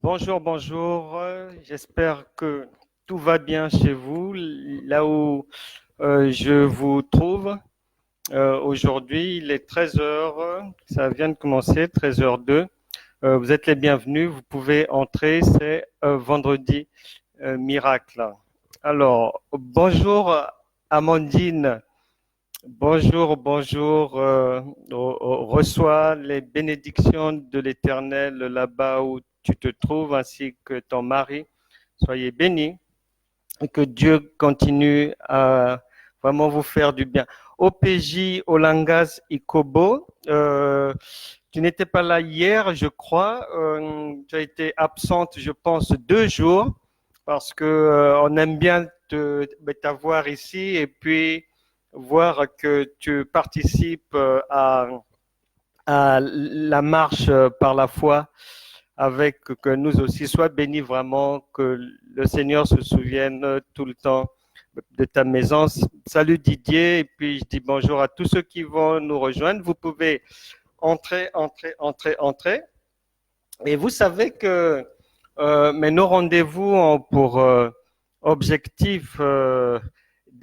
Bonjour, bonjour. J'espère que tout va bien chez vous, là où je vous trouve. Aujourd'hui, il est 13 heures. Ça vient de commencer, 13h02. Vous êtes les bienvenus, vous pouvez entrer, c'est vendredi miracle. Alors, bonjour Amandine. Bonjour, bonjour. Reçois les bénédictions de l'Éternel là-bas où tu te trouves, ainsi que ton mari. Soyez bénis et que Dieu continue à vraiment vous faire du bien. OPJ Olangas Ikobo, tu n'étais pas là hier, je crois. Tu as été absente, je pense, 2 jours parce que on aime bien t'avoir ici et puis voir que tu participes à la marche par la foi avec que nous aussi. Sois béni vraiment, que le Seigneur se souvienne tout le temps de ta maison. Salut Didier, et puis je dis bonjour à tous ceux qui vont nous rejoindre. Vous pouvez entrer, entrer, entrer, entrer. Et vous savez que mais nos rendez-vous ont pour objectif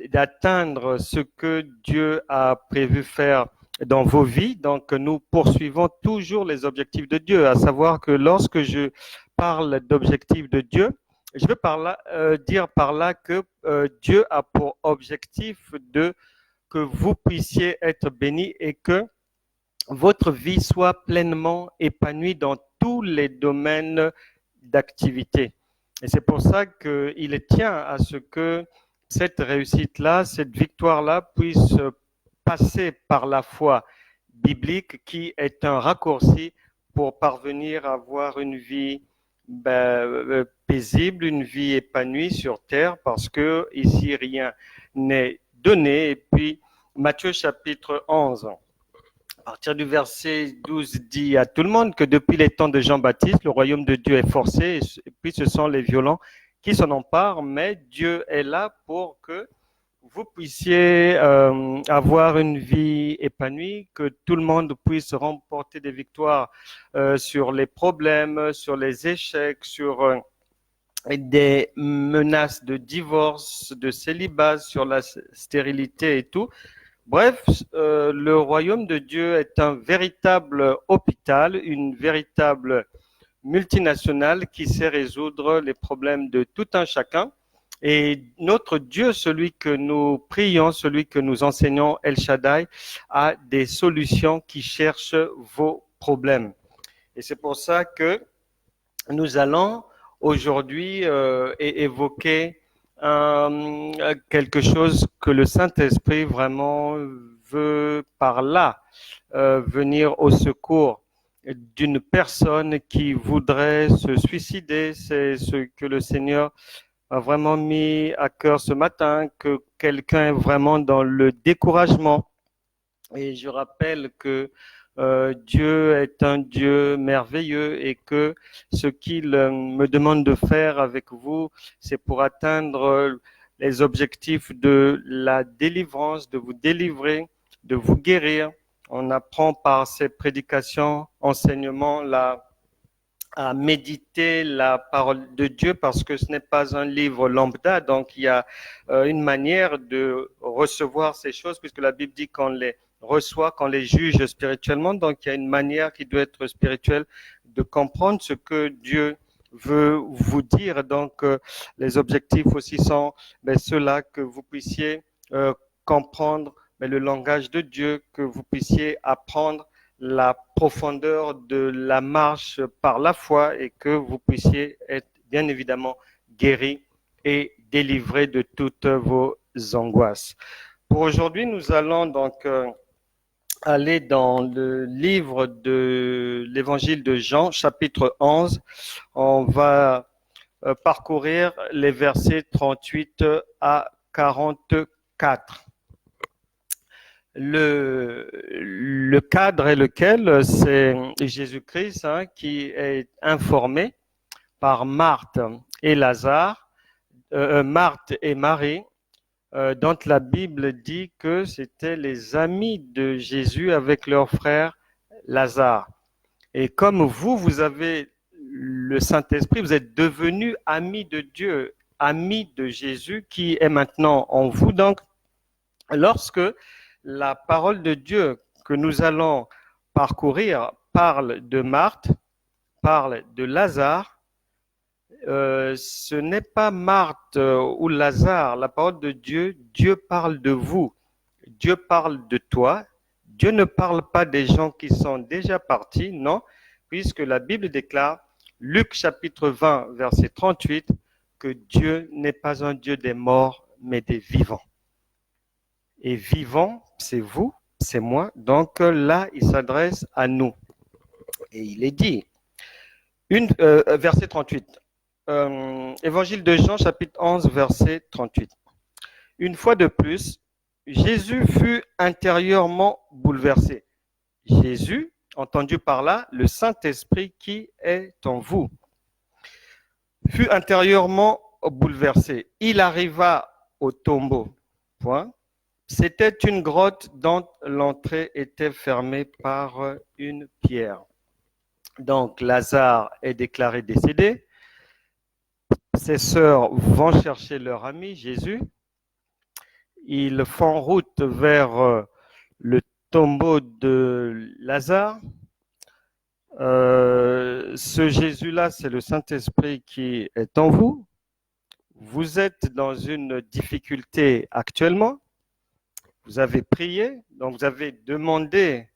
d'atteindre ce que Dieu a prévu faire dans vos vies. Donc, nous poursuivons toujours les objectifs de Dieu, à savoir que lorsque je parle d'objectifs de Dieu, je veux dire par là que Dieu a pour objectif de que vous puissiez être bénis et que votre vie soit pleinement épanouie dans tous les domaines d'activité. Et c'est pour ça qu'il tient à ce que cette réussite-là, cette victoire-là puisse passer par la foi biblique qui est un raccourci pour parvenir à avoir une vie paisible, une vie épanouie sur terre, parce que ici rien n'est donné. Et puis Matthieu chapitre 11. À partir du verset 12 dit à tout le monde que depuis les temps de Jean-Baptiste, le royaume de Dieu est forcé et puis ce sont les violents qui s'en emparent, mais Dieu est là pour que vous puissiez avoir une vie épanouie, que tout le monde puisse remporter des victoires sur les problèmes, sur les échecs, sur des menaces de divorce, de célibat, sur la stérilité et tout. Bref, le royaume de Dieu est un véritable hôpital, une véritable multinationale qui sait résoudre les problèmes de tout un chacun. Et notre Dieu, celui que nous prions, celui que nous enseignons, El Shaddai, a des solutions qui cherchent vos problèmes. Et c'est pour ça que nous allons aujourd'hui évoquer quelque chose que le Saint-Esprit vraiment veut par là venir au secours d'une personne qui voudrait se suicider. C'est ce que le Seigneur a vraiment mis à cœur ce matin, que quelqu'un est vraiment dans le découragement. Et je rappelle que Dieu est un Dieu merveilleux et que ce qu'il me demande de faire avec vous, c'est pour atteindre les objectifs de la délivrance, de vous délivrer, de vous guérir. On apprend par ces prédications, enseignements, à méditer la parole de Dieu parce que ce n'est pas un livre lambda, donc il y a une manière de recevoir ces choses puisque la Bible dit qu'on les reçoit, qu'on les juge spirituellement, donc il y a une manière qui doit être spirituelle de comprendre ce que Dieu veut vous dire. Donc les objectifs aussi sont ceux-là, que vous puissiez comprendre le langage de Dieu, que vous puissiez apprendre la profondeur de la marche par la foi et que vous puissiez être bien évidemment guéri et délivré de toutes vos angoisses. Pour aujourd'hui, nous allons donc aller dans le livre de l'évangile de Jean, chapitre 11. On va parcourir les versets 38 à 44. Le cadre est lequel? C'est Jésus-Christ qui est informé par Marthe et Lazare, Marthe et Marie, dont la Bible dit que c'était les amis de Jésus avec leur frère Lazare. Et comme vous avez le Saint-Esprit, vous êtes devenus amis de Dieu, amis de Jésus qui est maintenant en vous. Donc, lorsque la parole de Dieu que nous allons parcourir parle de Marthe, parle de Lazare, ce n'est pas Marthe ou Lazare. La parole de Dieu, Dieu parle de vous, Dieu parle de toi. Dieu ne parle pas des gens qui sont déjà partis, non, puisque la Bible déclare, Luc chapitre 20, verset 38, que Dieu n'est pas un Dieu des morts, mais des vivants. Et vivant, c'est vous, c'est moi. Donc là, il s'adresse à nous. Et il est dit, verset 38, Évangile de Jean, chapitre 11, verset 38. Une fois de plus, Jésus fut intérieurement bouleversé. Jésus, entendu par là, le Saint-Esprit qui est en vous, fut intérieurement bouleversé. Il arriva au tombeau. Point. C'était une grotte dont l'entrée était fermée par une pierre. Donc Lazare est déclaré décédé. Ses sœurs vont chercher leur ami Jésus. Ils font route vers le tombeau de Lazare. Ce Jésus-là, c'est le Saint-Esprit qui est en vous. Vous êtes dans une difficulté actuellement. Vous avez prié, donc vous avez demandé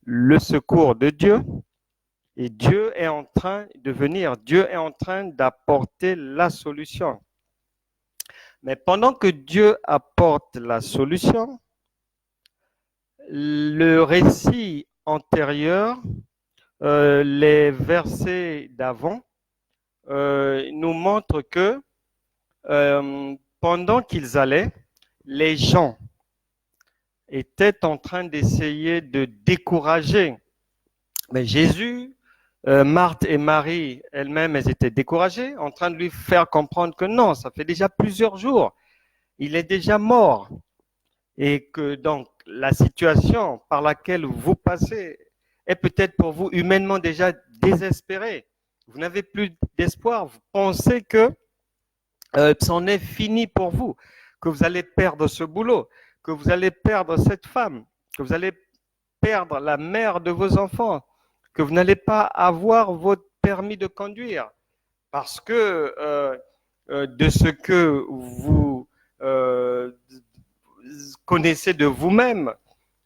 le secours de Dieu. Et Dieu est en train de venir. Dieu est en train d'apporter la solution. Mais pendant que Dieu apporte la solution, le récit antérieur, les versets d'avant, nous montrent que pendant qu'ils allaient, les gens étaient en train d'essayer de décourager. Mais Jésus, Marthe et Marie elles-mêmes, elles étaient découragées, en train de lui faire comprendre que non, ça fait déjà plusieurs jours, il est déjà mort. Et que donc la situation par laquelle vous passez est peut-être pour vous humainement déjà désespérée. Vous n'avez plus d'espoir, vous pensez que c'en est fini pour vous, que vous allez perdre ce boulot, que vous allez perdre cette femme, que vous allez perdre la mère de vos enfants, que vous n'allez pas avoir votre permis de conduire, parce que de ce que vous connaissez de vous-même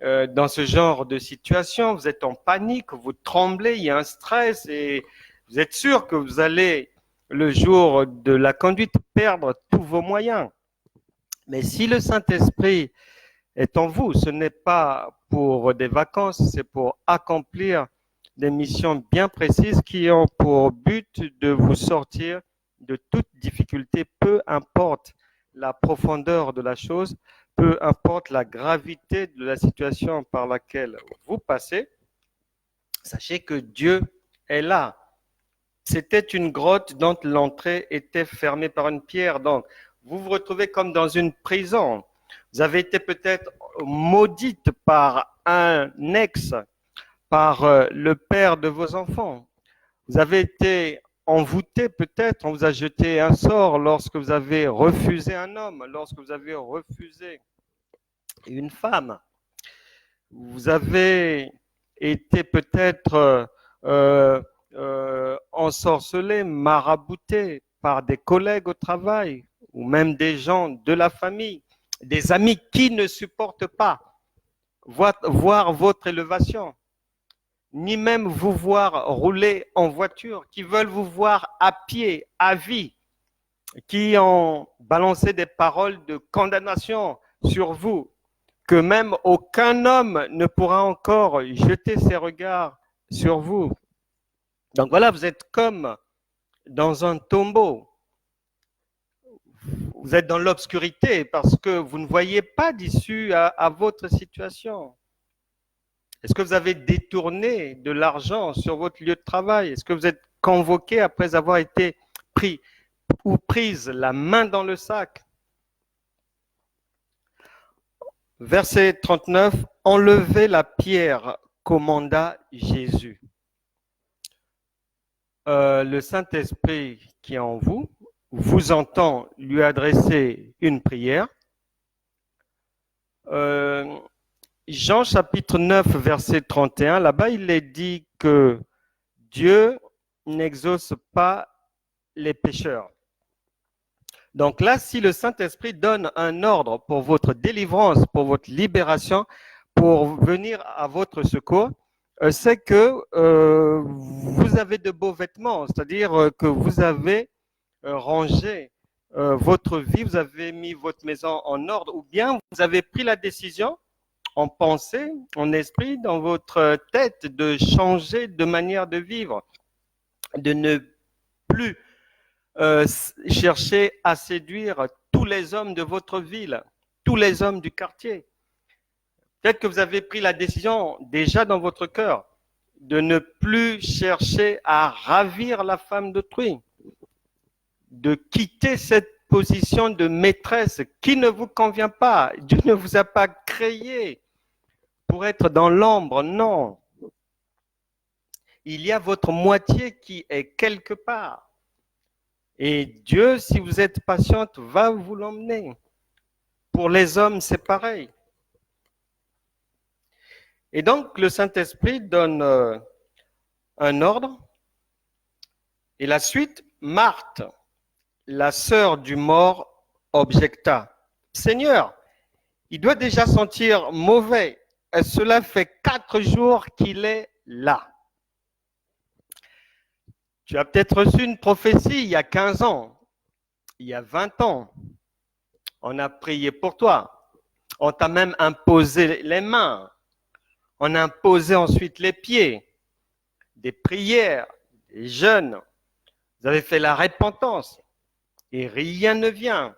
dans ce genre de situation, vous êtes en panique, vous tremblez, il y a un stress et vous êtes sûr que vous allez, le jour de la conduite, perdre tous vos moyens. Mais si le Saint-Esprit est en vous, ce n'est pas pour des vacances, c'est pour accomplir des missions bien précises qui ont pour but de vous sortir de toute difficulté, peu importe la profondeur de la chose, peu importe la gravité de la situation par laquelle vous passez. Sachez que Dieu est là. C'était une grotte dont l'entrée était fermée par une pierre. Donc, vous vous retrouvez comme dans une prison. Vous avez été peut-être maudite par un ex, par le père de vos enfants. Vous avez été envoûté peut-être, on vous a jeté un sort lorsque vous avez refusé un homme, lorsque vous avez refusé une femme. Vous avez été peut-être ensorcelé, marabouté par des collègues au travail ou même des gens de la famille, des amis qui ne supportent pas voir votre élévation, ni même vous voir rouler en voiture, qui veulent vous voir à pied, à vie, qui ont balancé des paroles de condamnation sur vous, que même aucun homme ne pourra encore jeter ses regards sur vous. Donc voilà, vous êtes comme dans un tombeau. Vous êtes dans l'obscurité parce que vous ne voyez pas d'issue à votre situation. Est-ce que vous avez détourné de l'argent sur votre lieu de travail? Est-ce que vous êtes convoqué après avoir été pris ou prise la main dans le sac? Verset 39, enlevez la pierre, commanda Jésus. le Saint-Esprit qui est en vous vous entend lui adresser une prière. Jean chapitre 9, verset 31, là-bas, il est dit que Dieu n'exauce pas les pécheurs. Donc là, si le Saint-Esprit donne un ordre pour votre délivrance, pour votre libération, pour venir à votre secours, c'est que vous avez de beaux vêtements, c'est-à-dire que vous avez rangé votre vie, vous avez mis votre maison en ordre, ou bien vous avez pris la décision en pensée, en esprit, dans votre tête, de changer de manière de vivre, de ne plus chercher à séduire tous les hommes de votre ville, tous les hommes du quartier. Peut-être que vous avez pris la décision déjà dans votre cœur de ne plus chercher à ravir la femme d'autrui, de quitter cette position de maîtresse qui ne vous convient pas. Dieu ne vous a pas créé pour être dans l'ombre, non. Il y a votre moitié qui est quelque part. Et Dieu, si vous êtes patiente, va vous l'emmener. Pour les hommes, c'est pareil. Et donc, le Saint-Esprit donne un ordre. Et la suite, Marthe, la sœur du mort, objecta. Seigneur, il doit déjà sentir mauvais. Et cela fait 4 jours qu'il est là. Tu as peut-être reçu une prophétie il y a 15 ans, il y a 20 ans. On a prié pour toi. On t'a même imposé les mains. On a imposé ensuite les pieds. Des prières, des jeûnes. Vous avez fait la repentance. Et rien ne vient.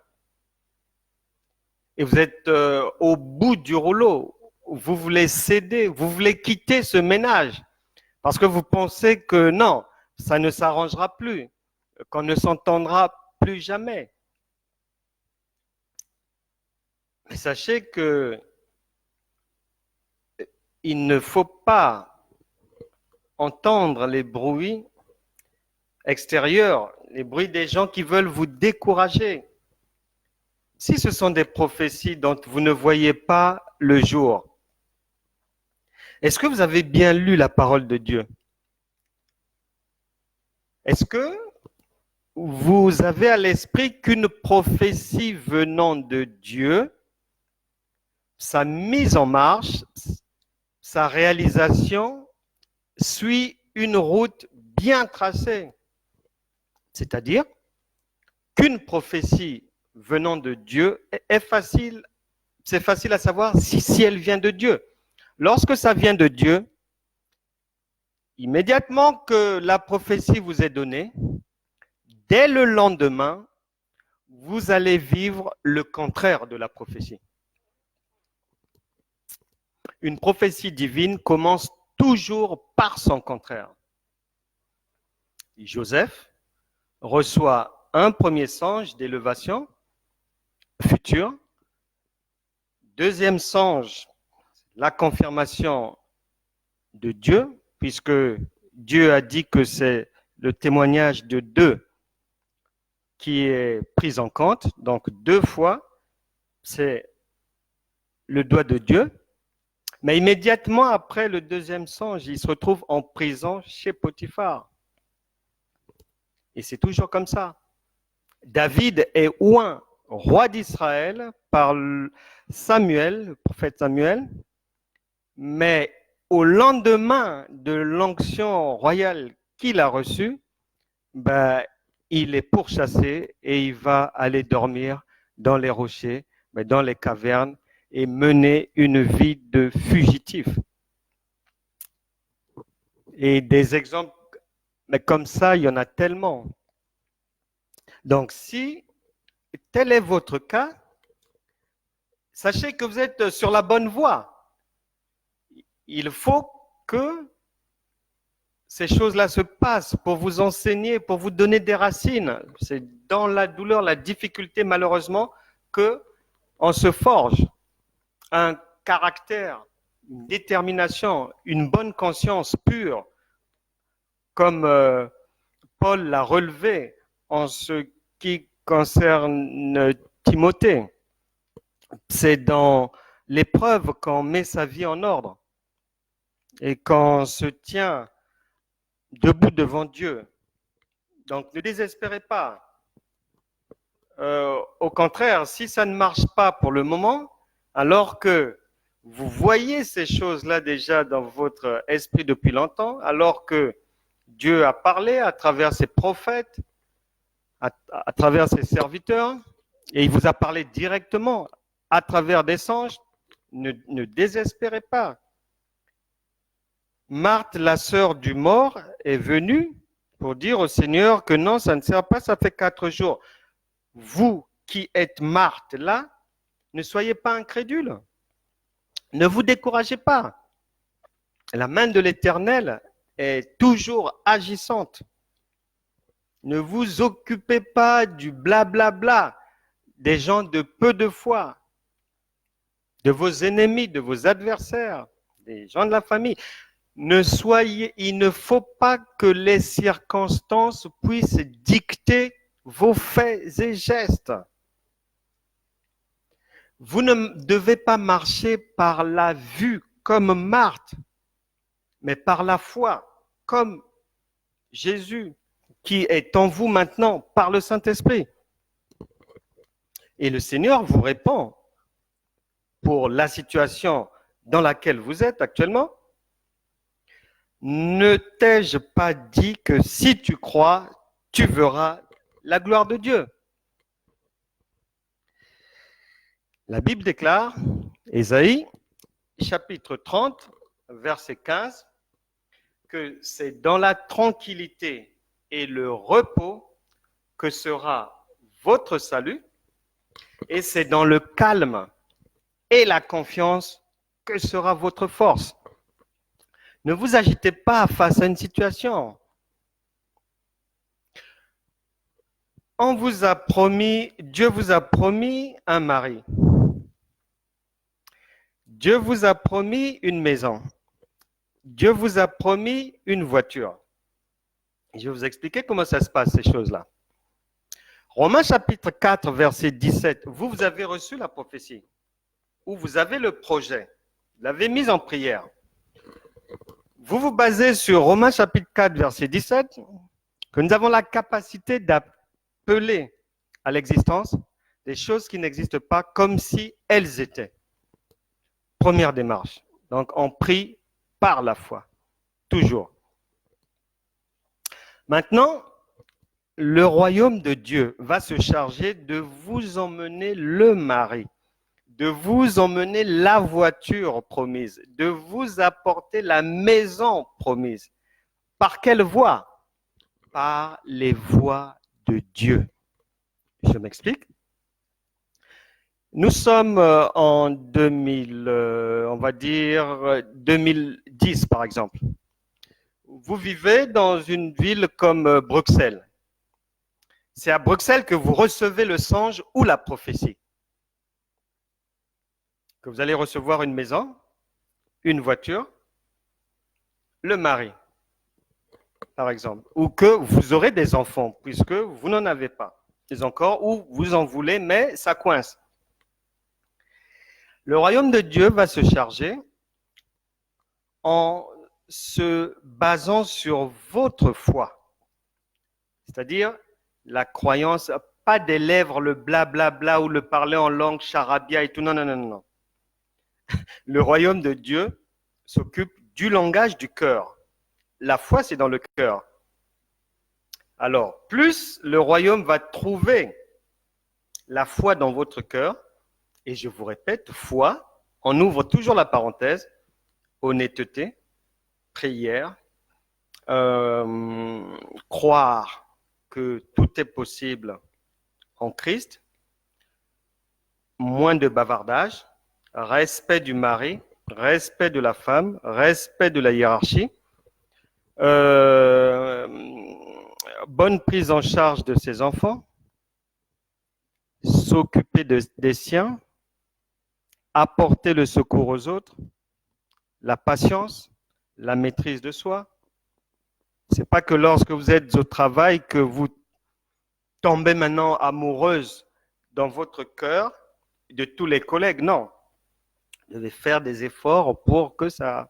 Et vous êtes au bout du rouleau. Vous voulez céder, vous voulez quitter ce ménage. Parce que vous pensez que non, ça ne s'arrangera plus, qu'on ne s'entendra plus jamais. Mais sachez que il ne faut pas entendre les bruits extérieurs, les bruits des gens qui veulent vous décourager. Si ce sont des prophéties dont vous ne voyez pas le jour, est-ce que vous avez bien lu la parole de Dieu? Est-ce que vous avez à l'esprit qu'une prophétie venant de Dieu, sa mise en marche, sa réalisation suit une route bien tracée? C'est-à-dire qu'une prophétie venant de Dieu est facile, c'est facile à savoir si elle vient de Dieu. Lorsque ça vient de Dieu, immédiatement que la prophétie vous est donnée, dès le lendemain, vous allez vivre le contraire de la prophétie. Une prophétie divine commence toujours par son contraire. Joseph reçoit un premier songe d'élévation future, deuxième songe, la confirmation de Dieu, puisque Dieu a dit que c'est le témoignage de deux qui est pris en compte. Donc 2 fois, c'est le doigt de Dieu. Mais immédiatement après le deuxième songe, il se retrouve en prison chez Potiphar. Et c'est toujours comme ça. David est oint roi d'Israël par Samuel, le prophète Samuel, mais au lendemain de l'onction royale qu'il a reçue, il est pourchassé et il va aller dormir dans les rochers, dans les cavernes et mener une vie de fugitif. Et des exemples mais comme ça, il y en a tellement. Donc, si tel est votre cas, sachez que vous êtes sur la bonne voie. Il faut que ces choses-là se passent pour vous enseigner, pour vous donner des racines. C'est dans la douleur, la difficulté, malheureusement, qu'on se forge un caractère, une détermination, une bonne conscience pure, comme Paul l'a relevé en ce qui concerne Timothée. C'est dans l'épreuve qu'on met sa vie en ordre et qu'on se tient debout devant Dieu. Donc ne désespérez pas. Au contraire, si ça ne marche pas pour le moment, alors que vous voyez ces choses-là déjà dans votre esprit depuis longtemps, alors que Dieu a parlé à travers ses prophètes, à travers ses serviteurs, et il vous a parlé directement à travers des songes, ne désespérez pas. Marthe, la sœur du mort, est venue pour dire au Seigneur que non, ça ne sert pas, ça fait 4 jours. Vous qui êtes Marthe là, ne soyez pas incrédules. Ne vous découragez pas. La main de l'Éternel est toujours agissante. Ne vous occupez pas du blablabla des gens de peu de foi, de vos ennemis, de vos adversaires, des gens de la famille. Il ne faut pas que les circonstances puissent dicter vos faits et gestes. Vous ne devez pas marcher par la vue comme Marthe, mais par la foi comme Jésus qui est en vous maintenant par le Saint-Esprit. Et le Seigneur vous répond pour la situation dans laquelle vous êtes actuellement. Ne t'ai-je pas dit que si tu crois, tu verras la gloire de Dieu? La Bible déclare, Ésaïe, chapitre 30, verset 15, que c'est dans la tranquillité et le repos que sera votre salut, et c'est dans le calme et la confiance que sera votre force. Ne vous agitez pas face à une situation. Dieu vous a promis un mari. Dieu vous a promis une maison. Dieu vous a promis une voiture. Je vais vous expliquer comment ça se passe, ces choses-là. Romains chapitre 4, verset 17. Vous avez reçu la prophétie, ou vous avez le projet, vous l'avez mise en prière. Vous vous basez sur Romains chapitre 4, verset 17, que nous avons la capacité d'appeler à l'existence des choses qui n'existent pas comme si elles étaient. Première démarche. Donc, on prie par la foi, toujours. Maintenant, le royaume de Dieu va se charger de vous emmener le mari, de vous emmener la voiture promise, de vous apporter la maison promise. Par quelle voie? Par les voies de Dieu. Je m'explique. Nous sommes en 2010 par exemple. Vous vivez dans une ville comme Bruxelles. C'est à Bruxelles que vous recevez le songe ou la prophétie. Que vous allez recevoir une maison, une voiture, le mari, par exemple. Ou que vous aurez des enfants, puisque vous n'en avez pas. Encore, ou vous en voulez, mais ça coince. Le royaume de Dieu va se charger en se basant sur votre foi. C'est-à-dire la croyance, pas des lèvres, le blablabla ou le parler en langue charabia et tout. Non, non, non, non. Le royaume de Dieu s'occupe du langage du cœur. La foi, c'est dans le cœur. Alors, plus le royaume va trouver la foi dans votre cœur, et je vous répète, foi, on ouvre toujours la parenthèse, honnêteté, prière, croire que tout est possible en Christ, moins de bavardage, respect du mari, respect de la femme, respect de la hiérarchie, bonne prise en charge de ses enfants, s'occuper des siens, apporter le secours aux autres, la patience, la maîtrise de soi, C'est pas que lorsque vous êtes au travail que vous tombez maintenant amoureuse dans votre cœur de tous les collègues. Non. Vous devez faire des efforts pour que ça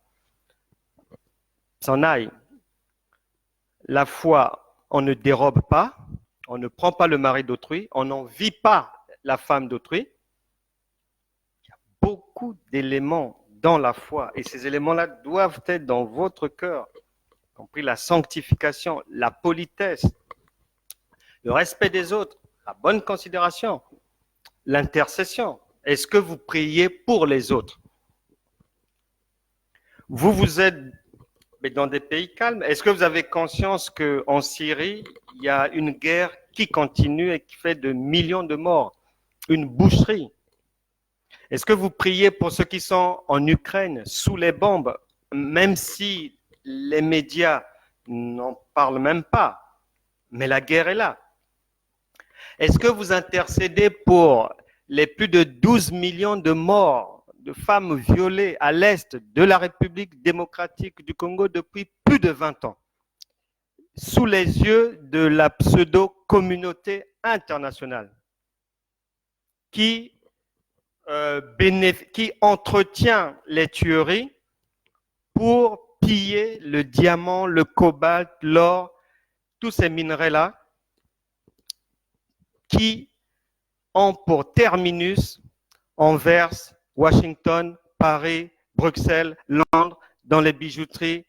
s'en aille. La foi, on ne dérobe pas, on ne prend pas le mari d'autrui, on n'en vit pas la femme d'autrui. Il y a beaucoup d'éléments dans la foi et ces éléments-là doivent être dans votre cœur, y compris la sanctification, la politesse, le respect des autres, la bonne considération, l'intercession. Est-ce que vous priez pour les autres? Vous êtes dans des pays calmes. Est-ce que vous avez conscience qu'en Syrie, il y a une guerre qui continue et qui fait de millions de morts, une boucherie? Est-ce que vous priez pour ceux qui sont en Ukraine, sous les bombes, même si les médias n'en parlent même pas, mais la guerre est là? Est-ce que vous intercédez pour les plus de 12 millions de morts, de femmes violées à l'est de la République démocratique du Congo depuis plus de 20 ans, sous les yeux de la pseudo-communauté internationale qui entretient les tueries pour piller le diamant, le cobalt, l'or, tous ces minerais-là qui ont pour terminus Anvers, Washington, Paris, Bruxelles, Londres, dans les bijouteries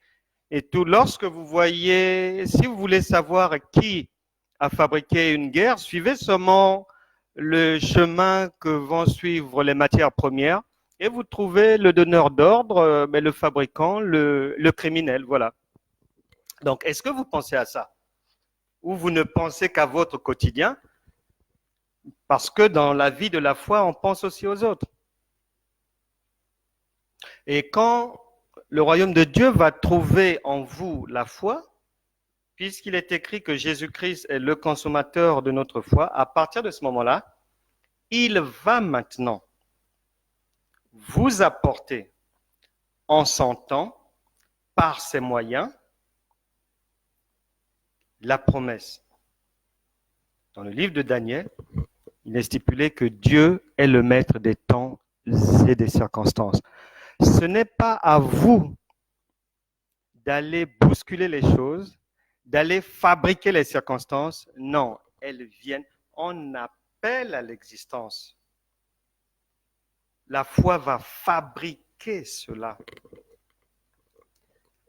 et tout. Lorsque vous voyez, si vous voulez savoir qui a fabriqué une guerre, suivez seulement le chemin que vont suivre les matières premières et vous trouvez le donneur d'ordre, mais le fabricant, le criminel, voilà. Donc, est-ce que vous pensez à ça? Ou vous ne pensez qu'à votre quotidien? Parce que dans la vie de la foi, on pense aussi aux autres. Et quand le royaume de Dieu va trouver en vous la foi, puisqu'il est écrit que Jésus-Christ est le consommateur de notre foi, à partir de ce moment-là, il va maintenant vous apporter en son temps, par ses moyens, la promesse. Dans le livre de Daniel, il est stipulé que Dieu est le maître des temps et des circonstances. Ce n'est pas à vous d'aller bousculer les choses, d'aller fabriquer les circonstances. Non, elles viennent. On appelle à l'existence. La foi va fabriquer cela.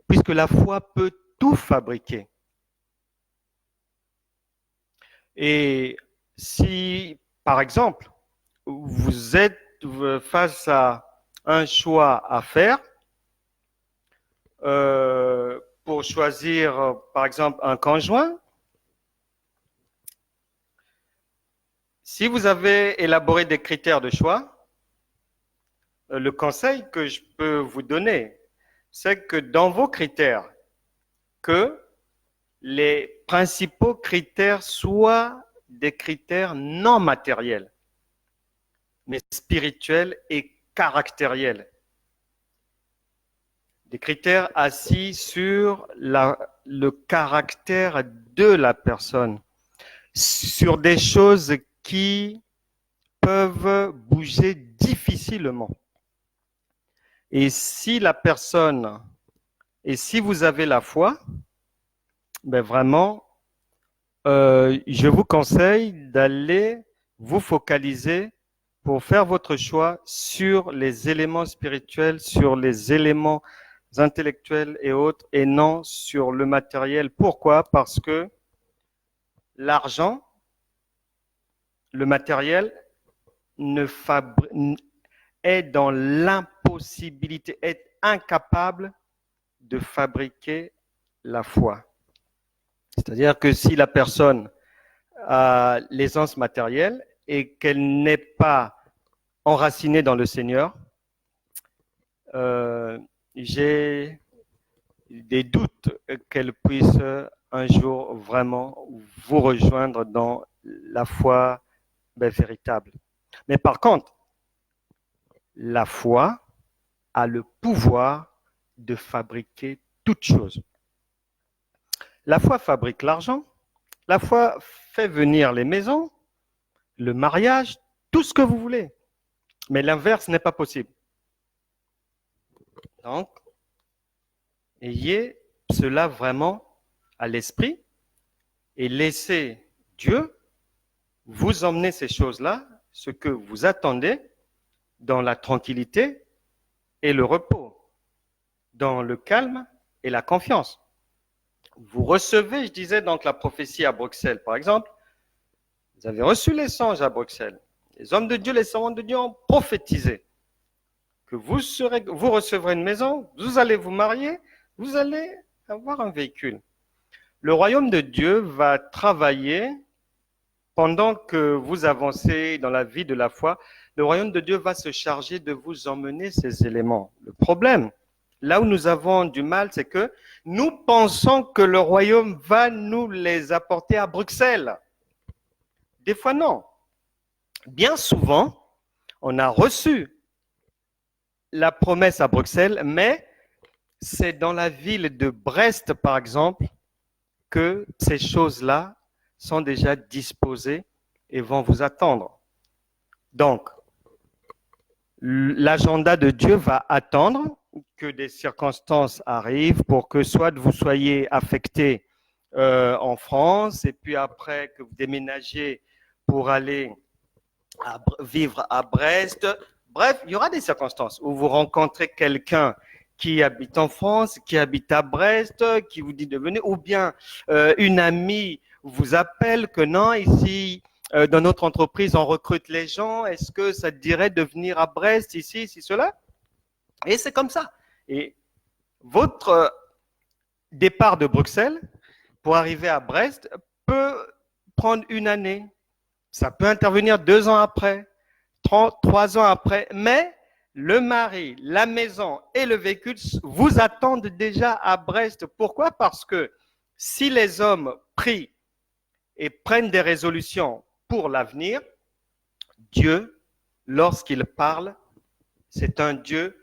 Puisque la foi peut tout fabriquer. Et si, par exemple, vous êtes face à un choix à faire, pour choisir, par exemple, un conjoint, si vous avez élaboré des critères de choix, le conseil que je peux vous donner, c'est que dans vos critères, que les principaux critères soient des critères non matériels, mais spirituels et caractériels. Des critères assis sur le caractère de la personne, sur des choses qui peuvent bouger difficilement. Et si la personne, et si vous avez la foi, ben vraiment, je vous conseille d'aller vous focaliser pour faire votre choix sur les éléments spirituels, sur les éléments intellectuels et autres, et non sur le matériel. Pourquoi? Parce que l'argent, le matériel, est dans l'impossibilité, est incapable de fabriquer la foi. C'est-à-dire que si la personne a l'aisance matérielle et qu'elle n'est pas enracinée dans le Seigneur, j'ai des doutes qu'elle puisse un jour vraiment vous rejoindre dans la foi véritable. Mais par contre, la foi a le pouvoir de fabriquer toute chose. La foi fabrique l'argent, la foi fait venir les maisons, le mariage, tout ce que vous voulez. Mais l'inverse n'est pas possible. Donc, ayez cela vraiment à l'esprit et laissez Dieu vous emmener ces choses-là, ce que vous attendez, dans la tranquillité et le repos, dans le calme et la confiance. Vous recevez, je disais, donc la prophétie à Bruxelles, par exemple. Vous avez reçu les songes à Bruxelles. Les hommes de Dieu, les servants de Dieu ont prophétisé que vous recevrez une maison, vous allez vous marier, vous allez avoir un véhicule. Le royaume de Dieu va travailler pendant que vous avancez dans la vie de la foi. Le royaume de Dieu va se charger de vous emmener ces éléments. Le problème, là où nous avons du mal, c'est que nous pensons que le royaume va nous les apporter à Bruxelles. Des fois, non. Bien souvent, on a reçu la promesse à Bruxelles, mais c'est dans la ville de Brest, par exemple, que ces choses-là sont déjà disposées et vont vous attendre. Donc, l'agenda de Dieu va attendre que des circonstances arrivent pour que soit vous soyez affecté en France et puis après que vous déménagiez pour aller vivre à Brest. Bref, il y aura des circonstances où vous rencontrez quelqu'un qui habite en France, qui habite à Brest, qui vous dit de venir, ou bien une amie vous appelle que non, ici, dans notre entreprise, on recrute les gens, est-ce que ça te dirait de venir à Brest, ici, cela? Et c'est comme ça. Et votre départ de Bruxelles pour arriver à Brest peut prendre une année. Ça peut intervenir 2 ans après, 3 ans après, mais le mari, la maison et le véhicule vous attendent déjà à Brest. Pourquoi? Parce que si les hommes prient et prennent des résolutions pour l'avenir, Dieu, lorsqu'il parle, c'est un Dieu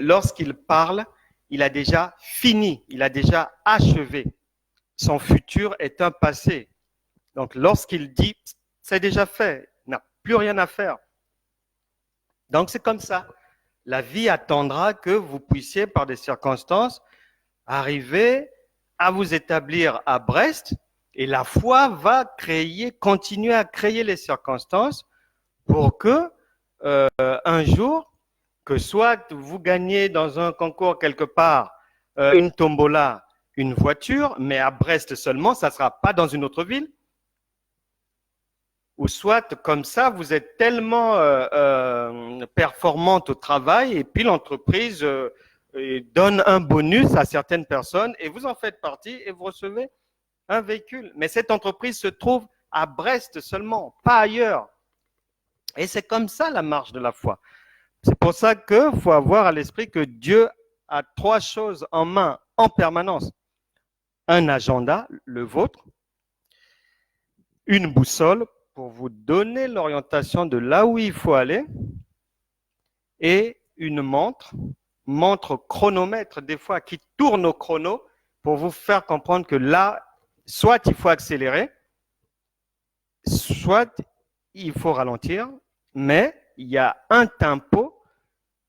lorsqu'il parle, il a déjà fini, il a déjà achevé. Son futur est un passé. Donc, lorsqu'il dit, c'est déjà fait, il n'a plus rien à faire. Donc, c'est comme ça. La vie attendra que vous puissiez, par des circonstances, arriver à vous établir à Brest et la foi va continuer à créer les circonstances pour que un jour, que soit vous gagnez dans un concours quelque part une tombola, une voiture, mais à Brest seulement, ça ne sera pas dans une autre ville. Ou soit, comme ça, vous êtes tellement performante au travail et puis l'entreprise donne un bonus à certaines personnes et vous en faites partie et vous recevez un véhicule. Mais cette entreprise se trouve à Brest seulement, pas ailleurs. Et c'est comme ça la marche de la foi. C'est pour ça qu'il faut avoir à l'esprit que Dieu a 3 choses en main en permanence. Un agenda, le vôtre, une boussole pour vous donner l'orientation de là où il faut aller, et une montre chronomètre des fois qui tourne au chrono pour vous faire comprendre que là, soit il faut accélérer, soit il faut ralentir, mais il y a un tempo,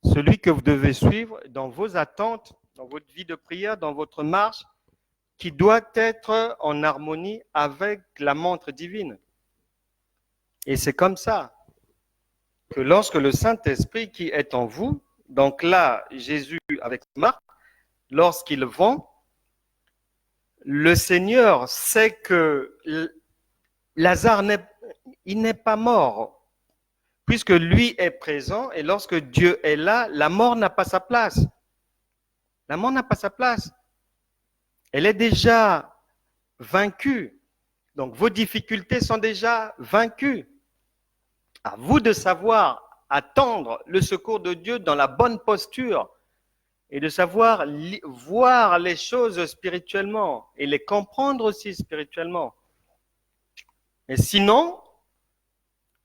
celui que vous devez suivre dans vos attentes, dans votre vie de prière, dans votre marche, qui doit être en harmonie avec la montre divine. Et c'est comme ça que lorsque le Saint-Esprit qui est en vous, donc là, Jésus avec Marc, lorsqu'ils vont, le Seigneur sait que Lazare n'est pas mort, puisque lui est présent, et lorsque Dieu est là, la mort n'a pas sa place. La mort n'a pas sa place. Elle est déjà vaincue. Donc vos difficultés sont déjà vaincues. À vous de savoir attendre le secours de Dieu dans la bonne posture et de savoir voir les choses spirituellement et les comprendre aussi spirituellement. Et sinon,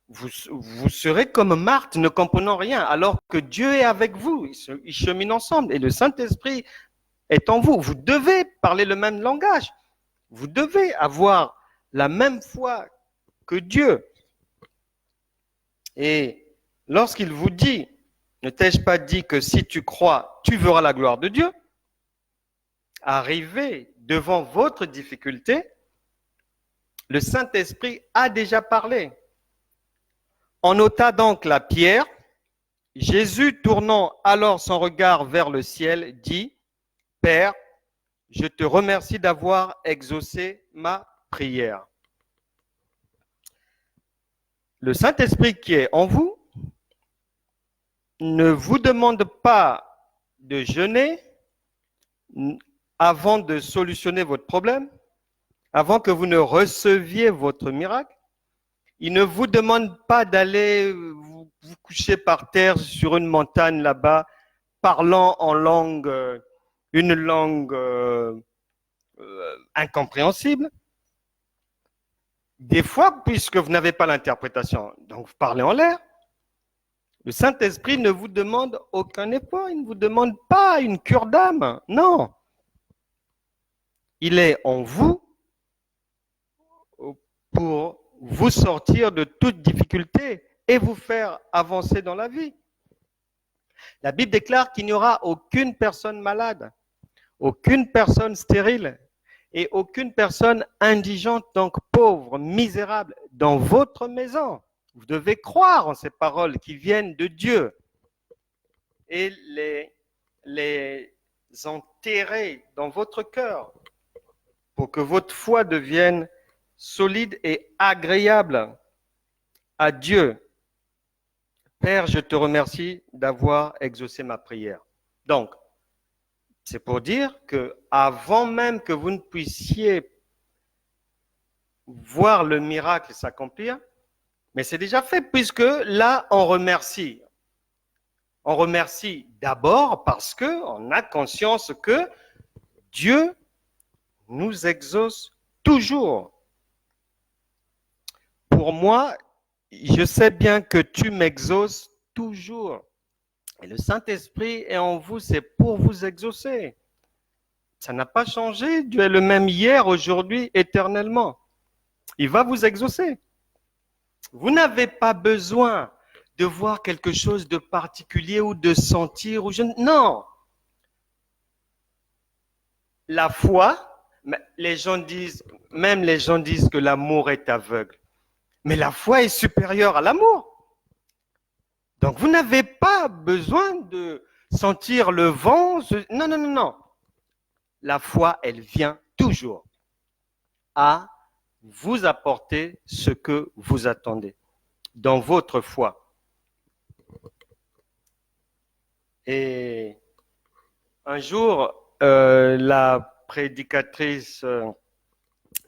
vous serez comme Marthe, ne comprenant rien, alors que Dieu est avec vous. Ils cheminent ensemble. Et le Saint-Esprit est en vous. Vous devez parler le même langage. Vous devez avoir la même foi que Dieu. Et lorsqu'il vous dit, ne t'ai-je pas dit que si tu crois, tu verras la gloire de Dieu? Arrivé devant votre difficulté, le Saint-Esprit a déjà parlé. On ôta donc la pierre. Jésus, tournant alors son regard vers le ciel, dit, Père, je te remercie d'avoir exaucé ma prière. Le Saint-Esprit qui est en vous ne vous demande pas de jeûner avant de solutionner votre problème, avant que vous ne receviez votre miracle. Il ne vous demande pas d'aller vous coucher par terre sur une montagne là-bas, parlant en langue, une langue incompréhensible. Des fois, puisque vous n'avez pas l'interprétation, donc vous parlez en l'air. Le Saint-Esprit ne vous demande aucun effort, il ne vous demande pas une cure d'âme, non. Il est en vous pour vous sortir de toute difficulté et vous faire avancer dans la vie. La Bible déclare qu'il n'y aura aucune personne malade, aucune personne stérile et aucune personne indigente, donc pauvre, misérable, dans votre maison. Vous devez croire en ces paroles qui viennent de Dieu et les enterrer dans votre cœur pour que votre foi devienne solide et agréable à Dieu. Père, je te remercie d'avoir exaucé ma prière. Donc, c'est pour dire que avant même que vous ne puissiez voir le miracle s'accomplir, mais c'est déjà fait puisque là, on remercie. On remercie d'abord parce qu'on a conscience que Dieu nous exauce toujours. Pour moi, je sais bien que tu m'exauces toujours. Et le Saint-Esprit est en vous, c'est pour vous exaucer. Ça n'a pas changé. Dieu est le même hier, aujourd'hui, éternellement. Il va vous exaucer. Vous n'avez pas besoin de voir quelque chose de particulier ou de sentir. Non. La foi, même les gens disent que l'amour est aveugle. Mais la foi est supérieure à l'amour. Donc vous n'avez pas besoin de sentir le vent. Non, non, non, non. La foi, elle vient toujours à vous apporter ce que vous attendez dans votre foi. Et un jour, la prédicatrice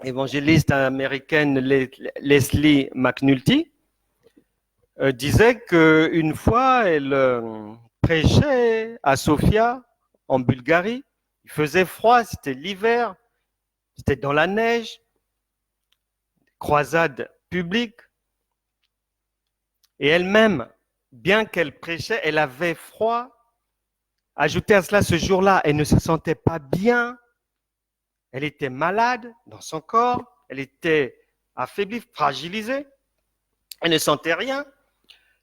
évangéliste américaine Leslie McNulty disait qu'une fois, elle prêchait à Sofia, en Bulgarie. Il faisait froid, c'était l'hiver, c'était dans la neige, croisade publique. Et elle-même, bien qu'elle prêchait, elle avait froid. Ajoutez à cela, ce jour-là, elle ne se sentait pas bien. Elle était malade dans son corps. Elle était affaiblie, fragilisée. Elle ne sentait rien.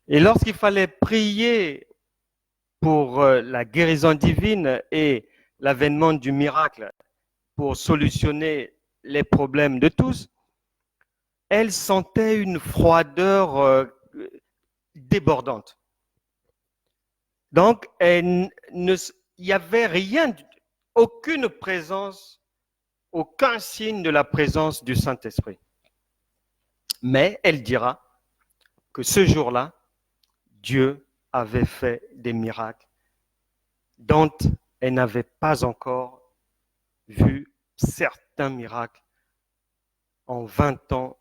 Et lorsqu'il fallait prier pour la guérison divine et l'avènement du miracle pour solutionner les problèmes de tous, elle sentait une froideur débordante. Donc, il n'y avait rien, aucune présence, aucun signe de la présence du Saint-Esprit. Mais elle dira que ce jour-là, Dieu avait fait des miracles dont elle n'avait pas encore vu certains miracles en 20 ans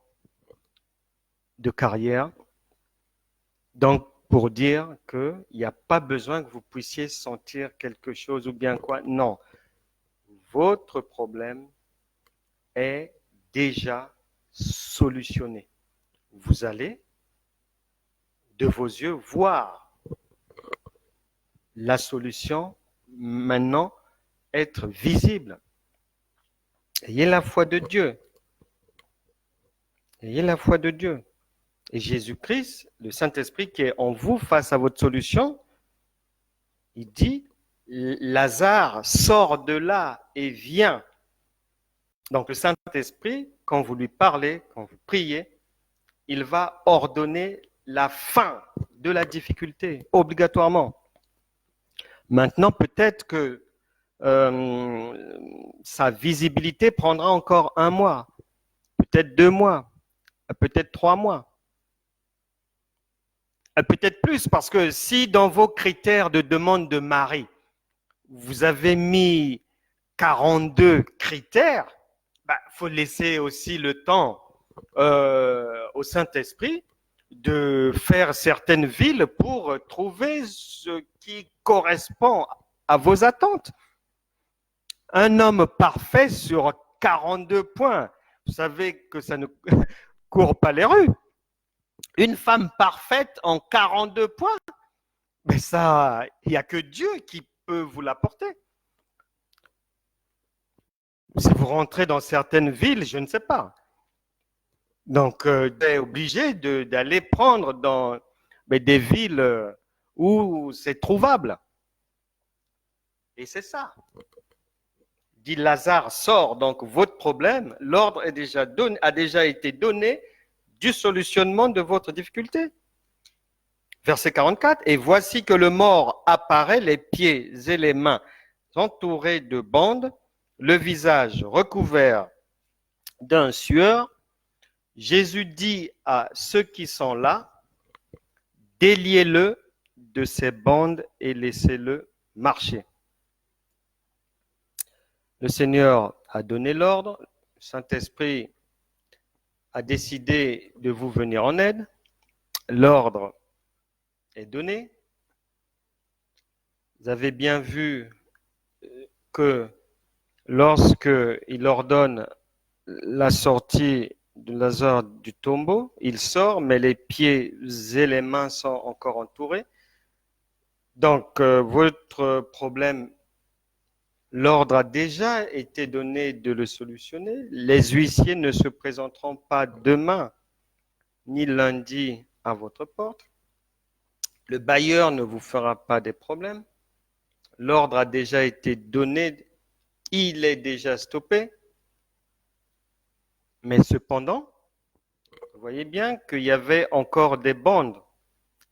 de carrière. Donc, pour dire qu'il n'y a pas besoin que vous puissiez sentir quelque chose ou bien quoi. Non. Votre problème est déjà solutionné. Vous allez, de vos yeux, voir la solution maintenant être visible. Ayez la foi de Dieu. Ayez la foi de Dieu. Et Jésus-Christ, le Saint-Esprit qui est en vous face à votre solution, il dit, Lazare sort de là et vient. Donc le Saint-Esprit, quand vous lui parlez, quand vous priez, il va ordonner la fin de la difficulté, obligatoirement. Maintenant, peut-être que sa visibilité prendra encore 1 mois, peut-être 2 mois, peut-être 3 mois, peut-être plus, parce que si dans vos critères de demande de mari, vous avez mis 42 critères, faut laisser aussi le temps au Saint-Esprit de faire certaines villes pour trouver ce qui correspond à vos attentes. Un homme parfait sur 42 points, vous savez que ça ne court pas les rues. Une femme parfaite en 42 points, mais ça, il n'y a que Dieu qui peut vous l'apporter. Si vous rentrez dans certaines villes, je ne sais pas. Donc, vous êtes obligé d'aller prendre dans des villes où c'est trouvable. Et c'est ça. Dit Lazare sort, donc votre problème, l'ordre a déjà été donné du solutionnement de votre difficulté. Verset 44, et voici que le mort apparaît, les pieds et les mains entourés de bandes, le visage recouvert d'un sueur. Jésus dit à ceux qui sont là, déliez-le de ses bandes et laissez-le marcher. Le Seigneur a donné l'ordre, le Saint-Esprit a décidé de vous venir en aide, l'ordre est donné. Vous avez bien vu que lorsqu'il ordonne la sortie de Lazare du tombeau, il sort, mais les pieds et les mains sont encore entourés. Donc, votre problème, l'ordre a déjà été donné de le solutionner. Les huissiers ne se présenteront pas demain ni lundi à votre porte. Le bailleur ne vous fera pas des problèmes. L'ordre a déjà été donné, il est déjà stoppé. Mais cependant, vous voyez bien qu'il y avait encore des bandes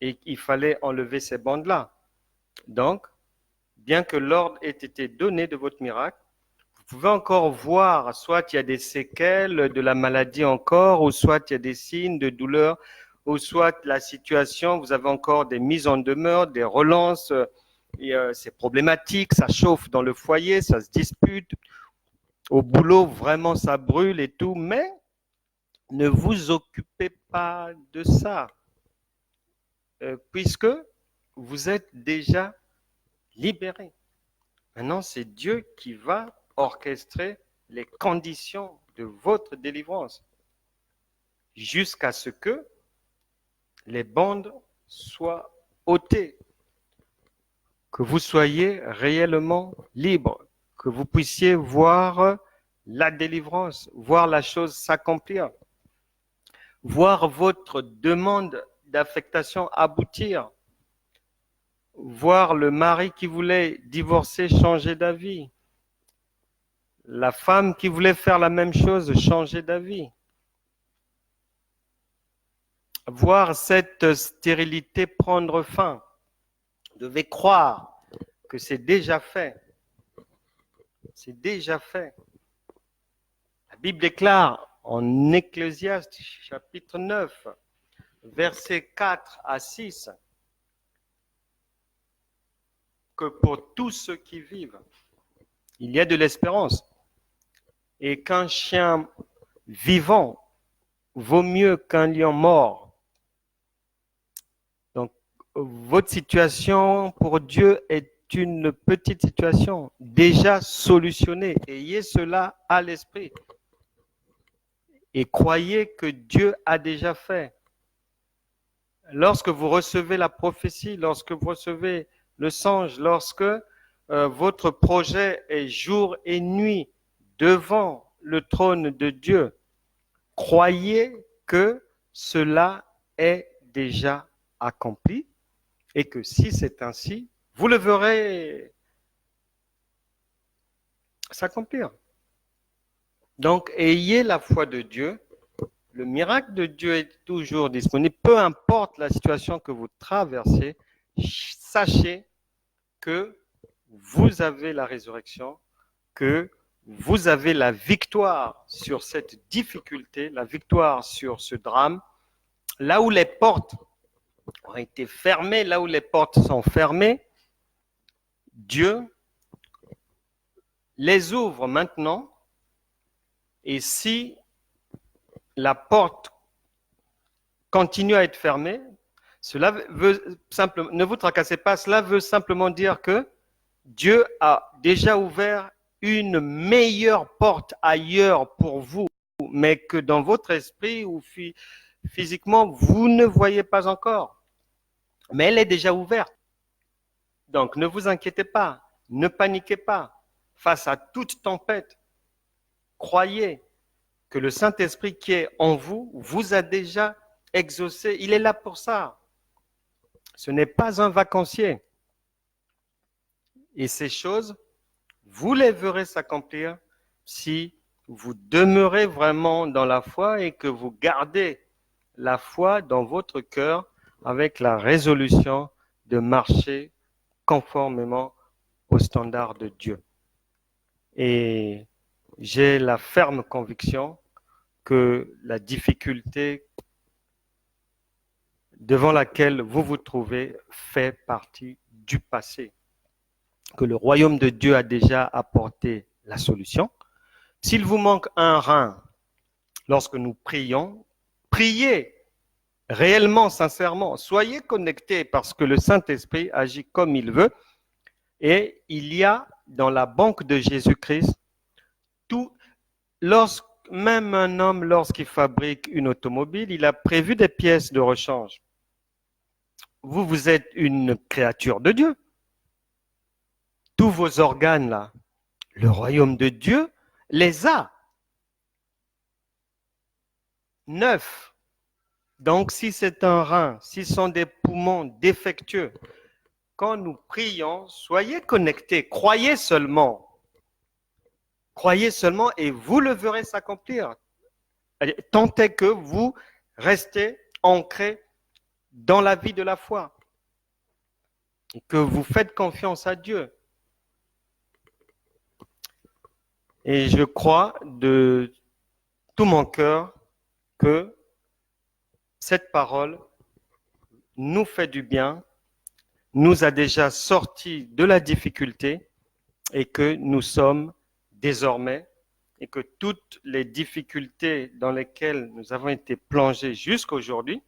et qu'il fallait enlever ces bandes-là. Donc, bien que l'ordre ait été donné de votre miracle, vous pouvez encore voir, soit il y a des séquelles de la maladie encore, ou soit il y a des signes de douleur, ou soit la situation, vous avez encore des mises en demeure, des relances, c'est problématique, ça chauffe dans le foyer, ça se dispute, au boulot, vraiment ça brûle et tout, mais ne vous occupez pas de ça, puisque vous êtes déjà libéré. Maintenant, c'est Dieu qui va orchestrer les conditions de votre délivrance jusqu'à ce que les bandes soient ôtées, que vous soyez réellement libre, que vous puissiez voir la délivrance, voir la chose s'accomplir, voir votre demande d'affectation aboutir, voir le mari qui voulait divorcer changer d'avis, la femme qui voulait faire la même chose changer d'avis, voir cette stérilité prendre fin. Vous devez croire que c'est déjà fait. C'est déjà fait. La Bible déclare en Ecclésiaste chapitre 9, versets 4 à 6, que pour tous ceux qui vivent, il y a de l'espérance. Et qu'un chien vivant vaut mieux qu'un lion mort. Donc, votre situation pour Dieu est une petite situation déjà solutionnée. Ayez cela à l'esprit. Et croyez que Dieu a déjà fait. Lorsque vous recevez la prophétie, lorsque vous recevez le songe, lorsque votre projet est jour et nuit devant le trône de Dieu, croyez que cela est déjà accompli et que si c'est ainsi, vous le verrez s'accomplir. Donc, ayez la foi de Dieu. Le miracle de Dieu est toujours disponible. Peu importe la situation que vous traversez, sachez que vous avez la résurrection, que vous avez la victoire sur cette difficulté, la victoire sur ce drame. Là où les portes ont été fermées, là où les portes sont fermées, Dieu les ouvre maintenant. Et si la porte continue à être fermée, cela veut simplement, ne vous tracassez pas, cela veut simplement dire que Dieu a déjà ouvert une meilleure porte ailleurs pour vous, mais que dans votre esprit ou physiquement, vous ne voyez pas encore. Mais elle est déjà ouverte. Donc ne vous inquiétez pas, ne paniquez pas face à toute tempête. Croyez que le Saint-Esprit qui est en vous vous a déjà exaucé. Il est là pour ça. Ce n'est pas un vacancier. Et ces choses, vous les verrez s'accomplir si vous demeurez vraiment dans la foi et que vous gardez la foi dans votre cœur avec la résolution de marcher conformément aux standards de Dieu. Et j'ai la ferme conviction que la difficulté devant laquelle vous vous trouvez fait partie du passé, que le royaume de Dieu a déjà apporté la solution. S'il vous manque un rein lorsque nous prions, priez réellement, sincèrement. Soyez connectés parce que le Saint-Esprit agit comme il veut. Et il y a dans la banque de Jésus-Christ tout. Même un homme, lorsqu'il fabrique une automobile, il a prévu des pièces de rechange. Vous êtes une créature de Dieu. Tous vos organes là, le royaume de Dieu les a. 9. Donc, si c'est un rein, si ce sont des poumons défectueux, quand nous prions, soyez connectés, croyez seulement. Croyez seulement et vous le verrez s'accomplir. Tant est que vous restez ancrés dans la vie de la foi et que vous faites confiance à Dieu. Et je crois de tout mon cœur que cette parole nous fait du bien, nous a déjà sortis de la difficulté et que nous sommes désormais et que toutes les difficultés dans lesquelles nous avons été plongés jusqu'aujourd'hui,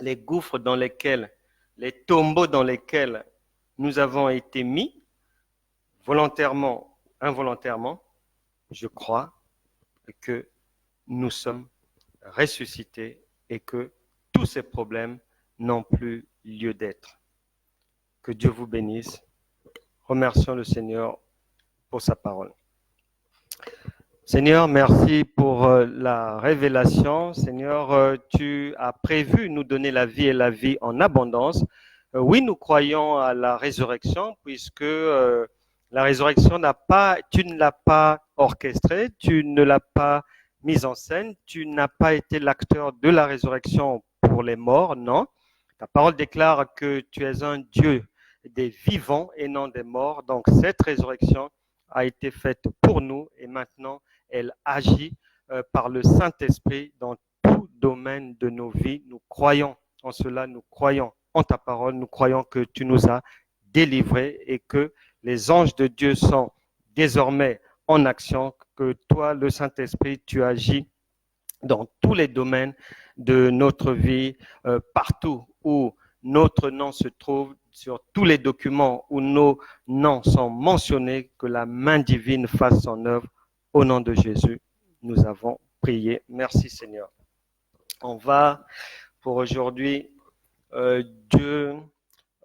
les gouffres dans lesquels, les tombeaux dans lesquels nous avons été mis, volontairement, involontairement, je crois que nous sommes ressuscités et que tous ces problèmes n'ont plus lieu d'être. Que Dieu vous bénisse. Remercions le Seigneur pour sa parole. Seigneur, merci pour la révélation. Seigneur, tu as prévu nous donner la vie et la vie en abondance. Oui, nous croyons à la résurrection puisque la résurrection tu ne l'as pas orchestrée, tu ne l'as pas mise en scène, tu n'as pas été l'acteur de la résurrection pour les morts, non. Ta parole déclare que tu es un Dieu des vivants et non des morts. Donc cette résurrection a été faite pour nous et maintenant elle agit par le Saint-Esprit dans tout domaine de nos vies. Nous croyons en cela, nous croyons en ta parole, nous croyons que tu nous as délivrés et que les anges de Dieu sont désormais en action, que toi, le Saint-Esprit, tu agis dans tous les domaines de notre vie, partout où notre nom se trouve, sur tous les documents où nos noms sont mentionnés, que la main divine fasse son œuvre. Au nom de Jésus, nous avons prié. Merci Seigneur. On va pour aujourd'hui, Dieu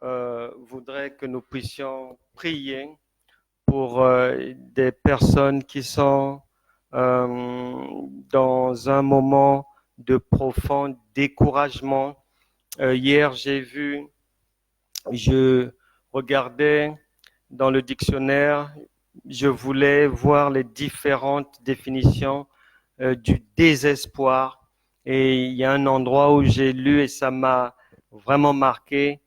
voudrait que nous puissions prier pour des personnes qui sont dans un moment de profond découragement. Hier, je regardais dans le dictionnaire, je voulais voir les différentes définitions du désespoir. Et il y a un endroit où j'ai lu et ça m'a vraiment marqué.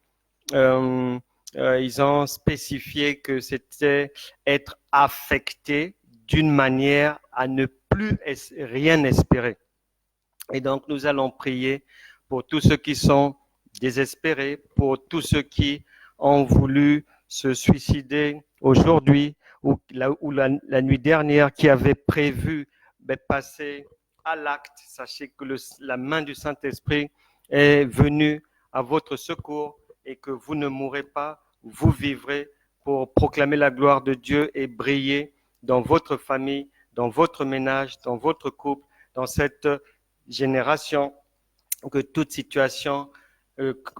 Ils ont spécifié que c'était être affecté d'une manière à ne plus rien espérer. Et donc, nous allons prier pour tous ceux qui sont désespérés, pour tous ceux qui ont voulu se suicider aujourd'hui ou la nuit dernière, qui avaient prévu passer à l'acte. Sachez que la main du Saint-Esprit est venue à votre secours et que vous ne mourrez pas, vous vivrez pour proclamer la gloire de Dieu et briller dans votre famille, dans votre ménage, dans votre couple, dans cette génération, que toute situation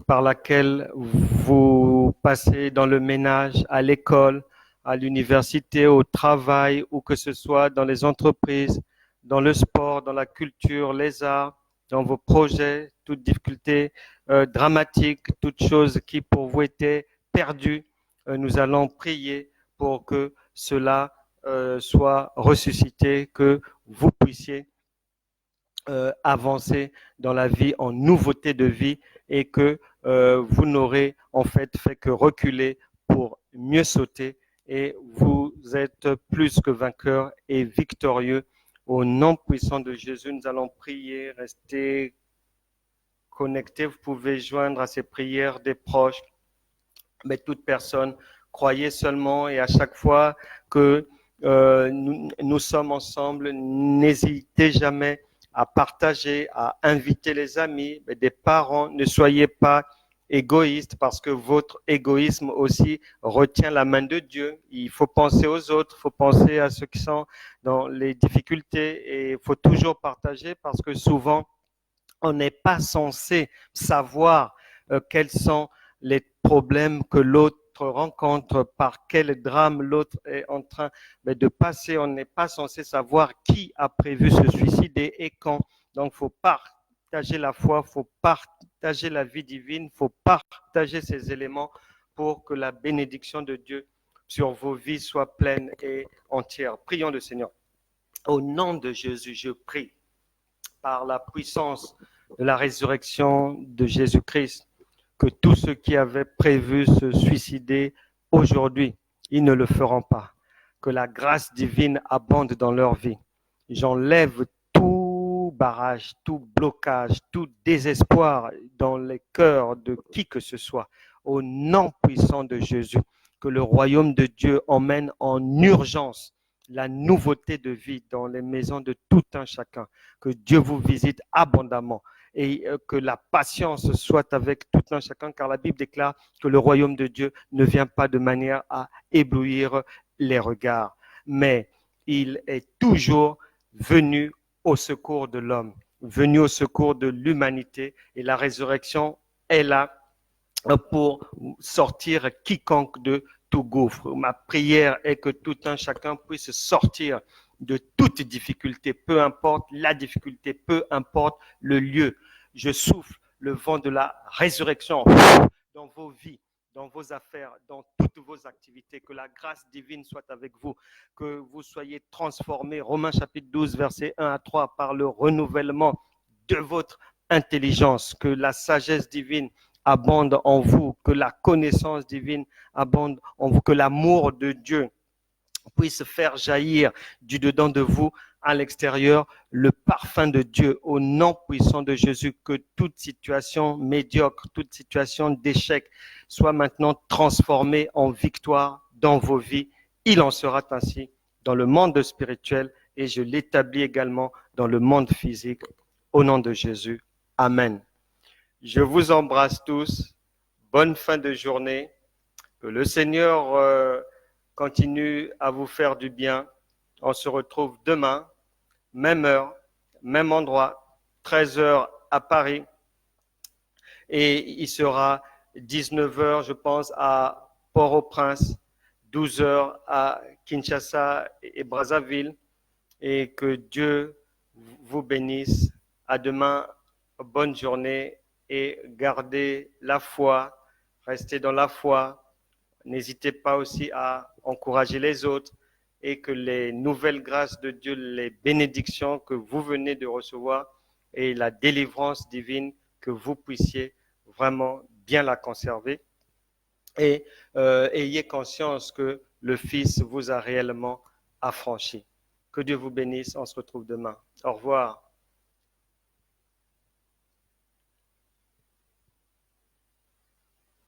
par laquelle vous passez dans le ménage, à l'école, à l'université, au travail, ou que ce soit dans les entreprises, dans le sport, dans la culture, les arts, dans vos projets, toute difficulté dramatique, toute chose qui pour vous était perdue, nous allons prier pour que cela soit ressuscité, que vous puissiez avancer dans la vie en nouveauté de vie et que vous n'aurez en fait que reculer pour mieux sauter et vous êtes plus que vainqueur et victorieux. Au nom puissant de Jésus, nous allons prier, restez connectés, vous pouvez joindre à ces prières des proches, mais toute personne, croyez seulement et à chaque fois que nous sommes ensemble, n'hésitez jamais à partager, à inviter les amis, des parents. Ne soyez pas égoïstes parce que votre égoïsme aussi retient la main de Dieu. Il faut penser aux autres, il faut penser à ceux qui sont dans les difficultés et il faut toujours partager parce que souvent, on n'est pas censé savoir quels sont les problèmes que l'autre rencontre, par quel drame l'autre est en train de passer. On n'est pas censé savoir qui a prévu se suicider et quand. Donc, il faut partager la foi, il faut partager la vie divine, il faut partager ces éléments pour que la bénédiction de Dieu sur vos vies soit pleine et entière. Prions le Seigneur. Au nom de Jésus, je prie par la puissance de la résurrection de Jésus-Christ, que tous ceux qui avaient prévu se suicider aujourd'hui, ils ne le feront pas. Que la grâce divine abonde dans leur vie. J'enlève tout barrage, tout blocage, tout désespoir dans les cœurs de qui que ce soit. Au nom puissant de Jésus, que le royaume de Dieu emmène en urgence la nouveauté de vie dans les maisons de tout un chacun. Que Dieu vous visite abondamment et que la patience soit avec tout un chacun, car la Bible déclare que le royaume de Dieu ne vient pas de manière à éblouir les regards, mais il est toujours venu au secours de l'homme, venu au secours de l'humanité, et la résurrection est là pour sortir quiconque de tout gouffre. Ma prière est que tout un chacun puisse sortir de toute difficulté, peu importe la difficulté, peu importe le lieu. Je souffle le vent de la résurrection dans vos vies, dans vos affaires, dans toutes vos activités. Que la grâce divine soit avec vous, que vous soyez transformés. Romains chapitre 12, versets 1 à 3, par le renouvellement de votre intelligence, que la sagesse divine abonde en vous, que la connaissance divine abonde en vous, que l'amour de Dieu puisse faire jaillir du dedans de vous à l'extérieur le parfum de Dieu. Au nom puissant de Jésus, que toute situation médiocre, toute situation d'échec soit maintenant transformée en victoire dans vos vies. Il en sera ainsi dans le monde spirituel et je l'établis également dans le monde physique. Au nom de Jésus. Amen. Je vous embrasse tous. Bonne fin de journée. Que le Seigneur continue à vous faire du bien. On se retrouve demain, même heure, même endroit, 13 heures à Paris. Et il sera 19 heures, je pense, à Port-au-Prince, 12 heures à Kinshasa et Brazzaville et que Dieu vous bénisse. À demain, bonne journée et gardez la foi, restez dans la foi. N'hésitez pas aussi à encourager les autres et que les nouvelles grâces de Dieu, les bénédictions que vous venez de recevoir et la délivrance divine, que vous puissiez vraiment bien la conserver. Et ayez conscience que le Fils vous a réellement affranchi. Que Dieu vous bénisse. On se retrouve demain. Au revoir.